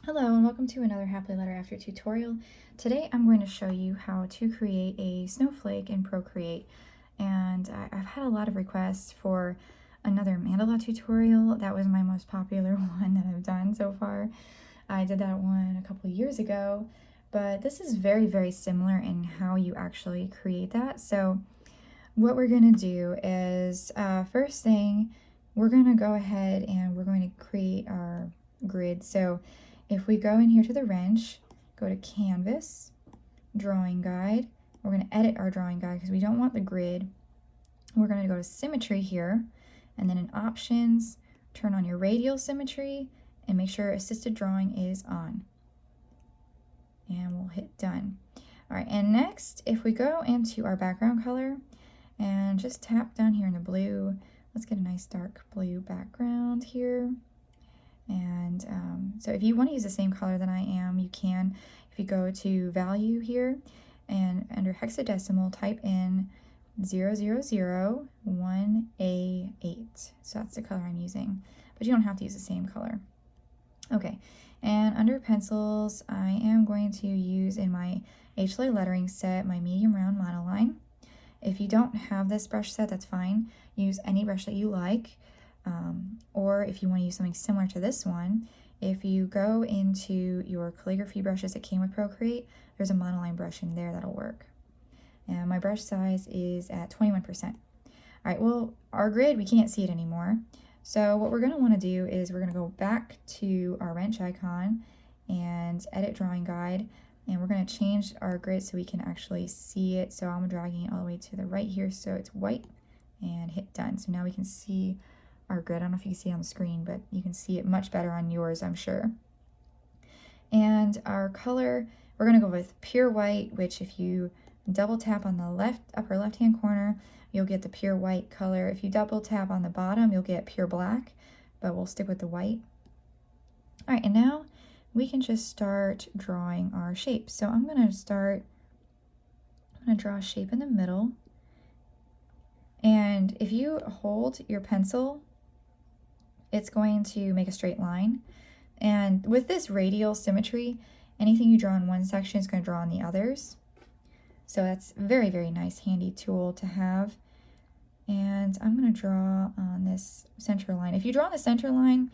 Hello and welcome to another Happily Letter After tutorial. Today I'm going to show you how to create a snowflake in Procreate. And I've had a lot of requests for another Mandala tutorial. That was my most popular one that I've done so far. I did that one a couple years ago, but this is very similar in how you actually create that. So what we're going to do is first thing, we're going to go ahead and we're going to create our grid. So if we go in here to the wrench, go to Canvas, Drawing Guide, we're going to edit our drawing guide because we don't want the grid. We're going to go to Symmetry here, and then in Options, turn on your radial symmetry and make sure Assisted Drawing is on. And we'll hit Done. All right, and next, if we go into our background color and just tap down here in the blue, let's get a nice dark blue background here. And so if you want to use the same color that I am, you can. If you go to value here and under hexadecimal, type in 0001A8. So that's the color I'm using, but you don't have to use the same color. Okay, and under pencils, I am going to use in my HLA lettering set my medium round monoline. If you don't have this brush set, that's fine. Use any brush that you like. Or if you want to use something similar to this one, if you go into your calligraphy brushes that came with Procreate, there's a monoline brush in there that'll work. And my brush size is at 21%. All right, well, our grid, we can't see it anymore. So what we're going to want to do is we're going to go back to our wrench icon and edit drawing guide, and we're going to change our grid so we can actually see it. So I'm dragging it all the way to the right here so it's white, and hit done. So now we can see our grid. I don't know if you can see it on the screen, but you can see it much better on yours, I'm sure. And our color, we're going to go with pure white, which if you double tap on the upper left hand corner, you'll get the pure white color. If you double tap on the bottom, you'll get pure black, but we'll stick with the white. All right, and now we can just start drawing our shapes. So I'm going to draw a shape in the middle. And if you hold your pencil, it's going to make a straight line. And with this radial symmetry, anything you draw in one section is going to draw on the others. So that's very nice, handy tool to have. And I'm going to draw on this center line. If you draw on the center line,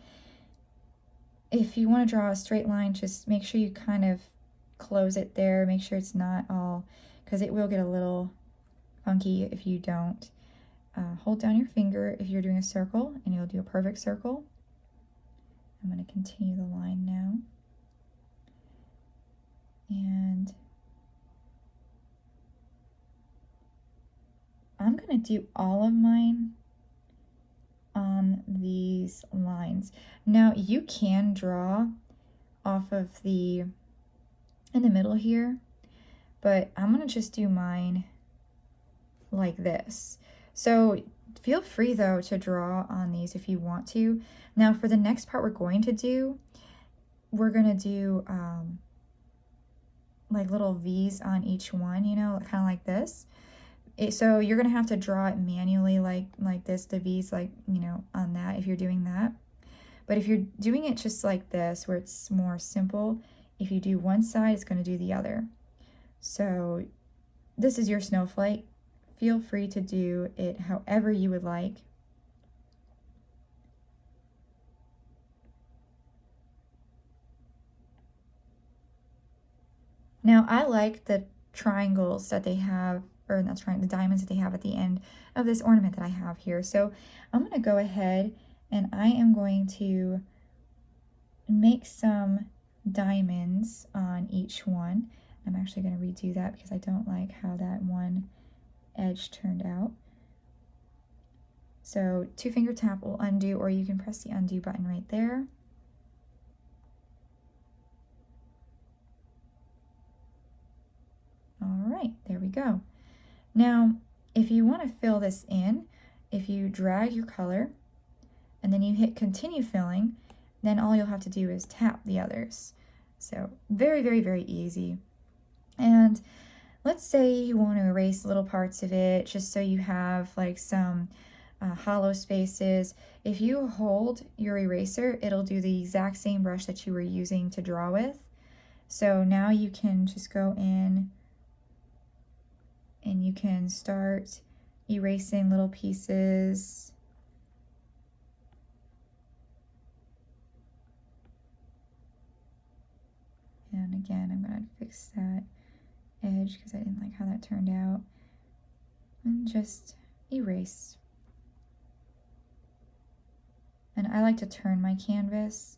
if you want to draw a straight line, just make sure you kind of close it there. Make sure it's not all, because it will get a little funky if you don't. Hold down your finger if you're doing a circle, and you'll do a perfect circle. I'm going to continue the line now. And I'm going to do all of mine on these lines. Now you can draw off of in the middle here, but I'm going to just do mine like this. So feel free though to draw on these if you want to. Now for the next part we're going to do like little V's on each one, you know, kind of like this. So you're going to have to draw it manually like this, the V's like, you know, on that if you're doing that. But if you're doing it just like this, where it's more simple, if you do one side, it's going to do the other. So this is your snowflake. Feel free to do it however you would like. Now I like the triangles that they have, or not triangles, the diamonds that they have at the end of this ornament that I have here. So I'm going to go ahead and I am going to make some diamonds on each one. I'm actually going to redo that because I don't like how that one edge turned out. So 2-finger tap will undo, or you can press the undo button right there. All right, there we go. Now, if you want to fill this in, if you drag your color and then you hit continue filling, then all you'll have to do is tap the others. So very easy. And let's say you want to erase little parts of it just so you have like some hollow spaces. If you hold your eraser, it'll do the exact same brush that you were using to draw with. So now you can just go in and you can start erasing little pieces. And again, I'm going to fix that edge because I didn't like how that turned out. And just erase. And I like to turn my canvas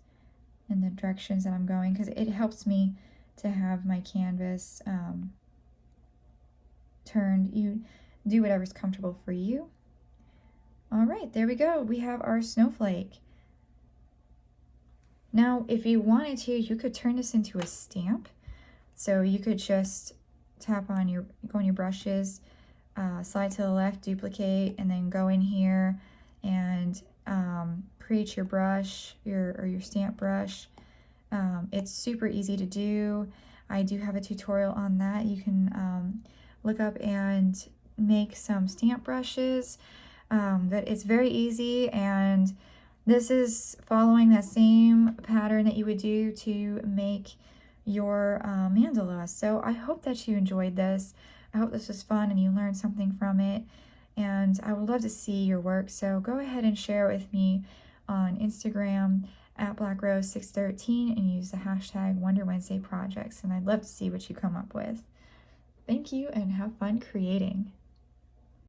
in the directions that I'm going because it helps me to have my canvas turned. You do whatever's comfortable for you. All right, there we go. We have our snowflake. Now, if you wanted to, you could turn this into a stamp. So you could just tap on go on your brushes, slide to the left, duplicate, and then go in here and create your brush, your stamp brush. It's super easy to do. I do have a tutorial on that. You can look up and make some stamp brushes. But it's very easy, and this is following that same pattern that you would do to make your mandala. So I hope that you enjoyed this. I hope this was fun and you learned something from it. And I would love to see your work. So go ahead and share it with me on Instagram at BlackRose613 and use the hashtag Wonder Wednesday Projects. And I'd love to see what you come up with. Thank you and have fun creating.